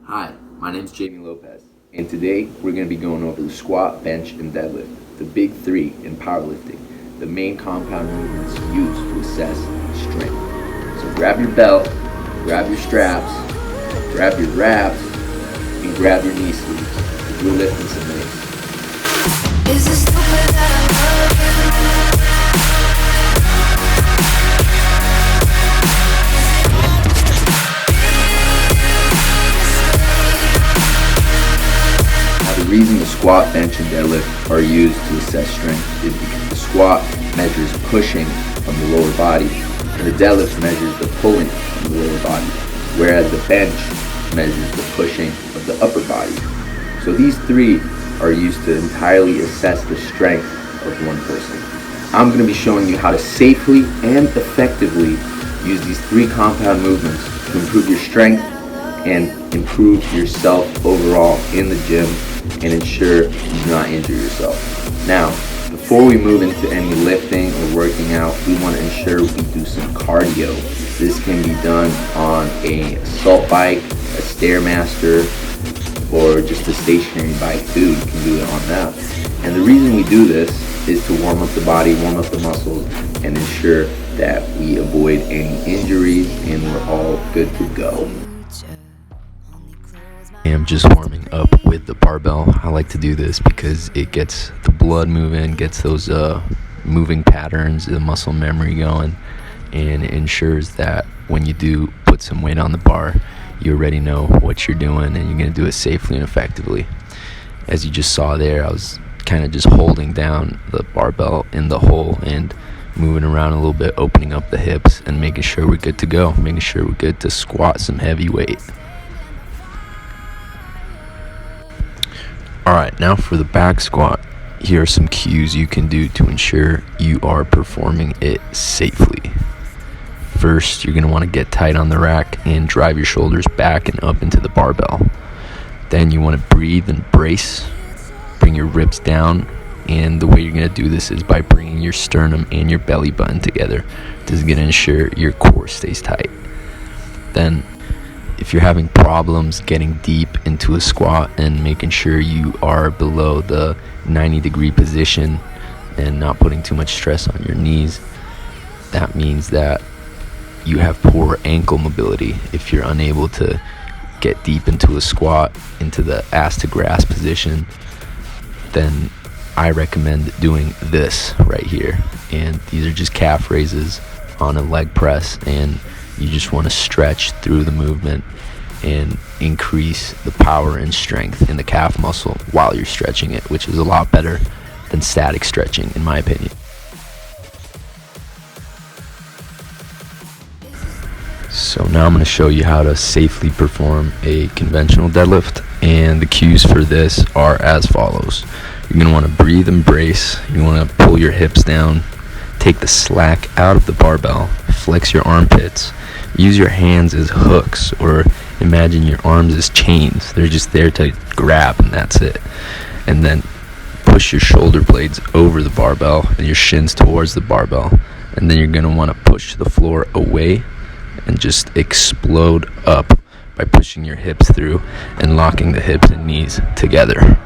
Hi, my name is Jamie Lopez, and today we're going to be going over the squat, bench, and deadlift, the big three in powerlifting, the main compound movements used to assess strength. So grab your belt, grab your straps, grab your wraps, and grab your knee sleeves, because we're lifting some weights. Is it stupid that I love you? Now, the reason the squat, bench, and deadlift are used to assess strength is because the squat measures pushing from the lower body, and the deadlift measures the pulling from the lower body, whereas the bench measures the pushing of the upper body. So these three are used to entirely assess the strength of one person. I'm going to be showing you how to safely and effectively use these three compound movements to improve your strength and improve yourself overall in the gym and ensure you do not injure yourself. Now, before we move into any lifting or working out, we want to ensure we do some cardio. This can be done on a assault bike, a Stairmaster, or just a stationary bike too. You can do it on that. And the reason we do this is to warm up the body, warm up the muscles, and ensure that we avoid any injuries and we're all good to go. I'm just warming up with the barbell. I like to do this because it gets the blood moving, gets those moving patterns, the muscle memory going, and it ensures that when you do put some weight on the bar, you already know what you're doing and you're going to do it safely and effectively. As you just saw there, I was kind of just holding down the barbell in the hole and moving around a little bit, opening up the hips and making sure we're good to go, making sure we're good to squat some heavy weight. Alright, now for the back squat, here are some cues you can do to ensure you are performing it safely. First, you're going to want to get tight on the rack and drive your shoulders back and up into the barbell. Then you want to breathe and brace, bring your ribs down, and the way you're going to do this is by bringing your sternum and your belly button together. This is going to ensure your core stays tight. Then, if you're having problems getting deep into a squat and making sure you are below the 90-degree position and not putting too much stress on your knees, that means that you have poor ankle mobility. If you're unable to get deep into a squat, into the ass to grass position, then I recommend doing this right here. And these are just calf raises on a leg press, and you just want to stretch through the movement and increase the power and strength in the calf muscle while you're stretching it, which is a lot better than static stretching in my opinion. So now I'm going to show you how to safely perform a conventional deadlift, and the cues for this are as follows. You're going to want to breathe and brace. You want to pull your hips down, take the slack out of the barbell, flex your armpits, use your hands as hooks, or imagine your arms as chains. They're just there to grab, and that's it. And then push your shoulder blades over the barbell and your shins towards the barbell, and then you're going to want to push the floor away and just explode up by pushing your hips through and locking the hips and knees together.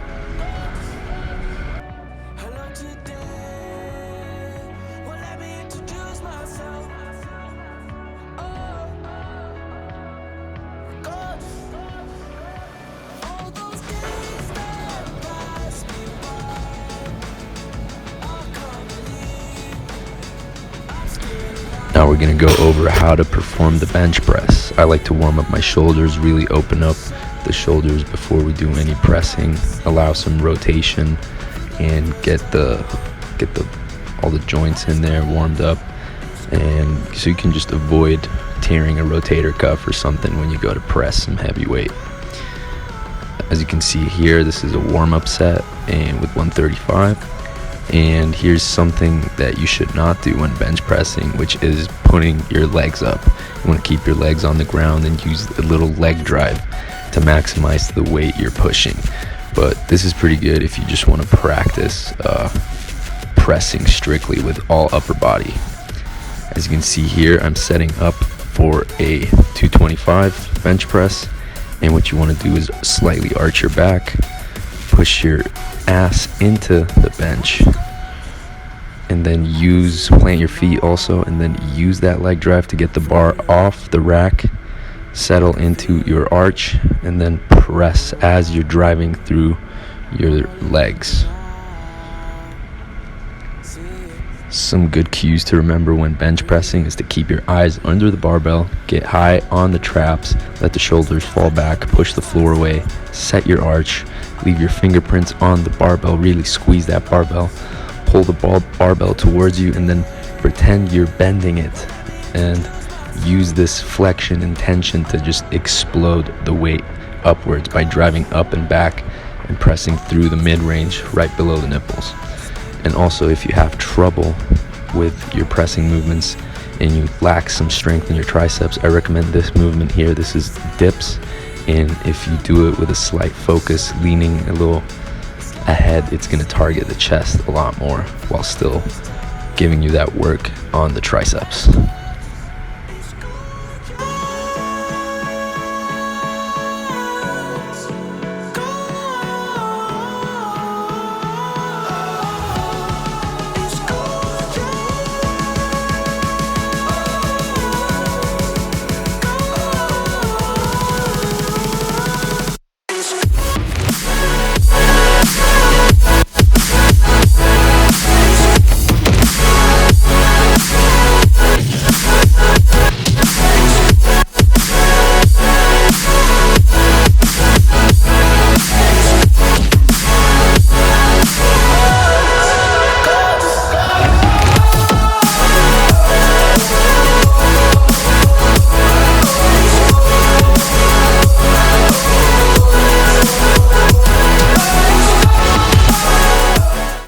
Now we're going to go over how to perform the bench press. I like to warm up my shoulders, really open up the shoulders before we do any pressing, allow some rotation, and get all the joints in there warmed up, and so you can just avoid tearing a rotator cuff or something when you go to press some heavy weight. As you can see here, this is a warm-up set and with 135. And here's something that you should not do when bench pressing, which is putting your legs up. You want to keep your legs on the ground and use a little leg drive to maximize the weight you're pushing. But this is pretty good if you just want to practice pressing strictly with all upper body. As you can see here, I'm setting up for a 225 bench press, And what you want to do is slightly arch your back, push your ass into the bench, and then plant your feet also, and then use that leg drive to get the bar off the rack, settle into your arch, and then press as you're driving through your legs. Some good cues to remember when bench pressing is to keep your eyes under the barbell, get high on the traps, let the shoulders fall back, push the floor away, set your arch, leave your fingerprints on the barbell, really squeeze that barbell, pull the barbell towards you, and then pretend you're bending it, and use this flexion and tension to just explode the weight upwards by driving up and back and pressing through the mid-range right below the nipples. And also, if you have trouble with your pressing movements and you lack some strength in your triceps, I recommend this movement here. This is dips, and if you do it with a slight focus, leaning a little ahead, it's going to target the chest a lot more while still giving you that work on the triceps.